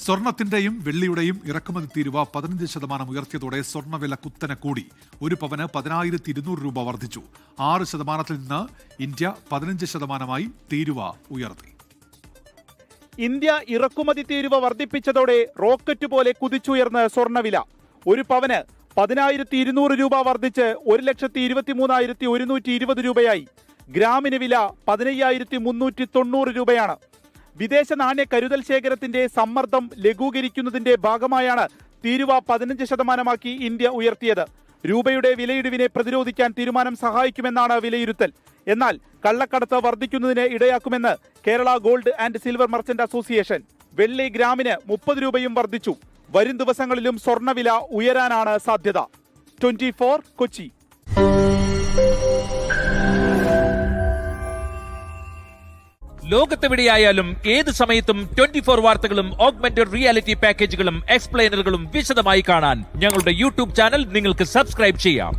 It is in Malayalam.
സ്വർണത്തിന്റെയും വെള്ളിയുടെയും ഇറക്കുമതി തീരുവ 15% ഉയർത്തിയതോടെ സ്വർണ്ണവില കുത്തനെ കൂടി. ഒരു പവന് 10,200 രൂപ വർദ്ധിച്ചു. 6% നിന്ന് ഇന്ത്യ 15% തീരുവ ഉയർത്തി. ഇന്ത്യ ഇറക്കുമതി തീരുവ വർദ്ധിപ്പിച്ചതോടെ റോക്കറ്റ് പോലെ കുതിച്ചുയർന്ന് സ്വർണ്ണവില. ഒരു പവന് 10,200 രൂപ വർദ്ധിച്ച് 1,23,120 രൂപയായി. ഗ്രാമിന് വില 15,390 രൂപയാണ്. വിദേശ നാണ്യ കരുതൽ ശേഖരത്തിന്റെ സമ്മർദ്ദം ലഘൂകരിക്കുന്നതിന്റെ ഭാഗമായാണ് തീരുവ 15% ഇന്ത്യ ഉയർത്തിയത്. രൂപയുടെ വിലയിടിവിനെ പ്രതിരോധിക്കാൻ തീരുമാനം സഹായിക്കുമെന്നാണ് വിലയിരുത്തൽ. എന്നാൽ കള്ളക്കടത്ത് വർദ്ധിക്കുന്നതിന് ഇടയാക്കുമെന്ന് Kerala gold and silver merchant association. വെള്ളി ഗ്രാമിന് 30 രൂപയും വർദ്ധിച്ചു. വരും ദിവസങ്ങളിലും സ്വർണ്ണവില ഉയരാനാണ് സാധ്യത. 24 കൊച്ചി. ലോകത്തെവിടെയായാലും ഏത് സമയത്തും 24 വാർത്തകളും ഓഗ്മെന്റഡ് റിയാലിറ്റി പാക്കേജുകളും എക്സ്പ്ലെയിനറുകളും വിശദമായി കാണാൻ ഞങ്ങളുടെ യൂട്യൂബ് ചാനൽ നിങ്ങൾക്ക് സബ്സ്ക്രൈബ് ചെയ്യാം.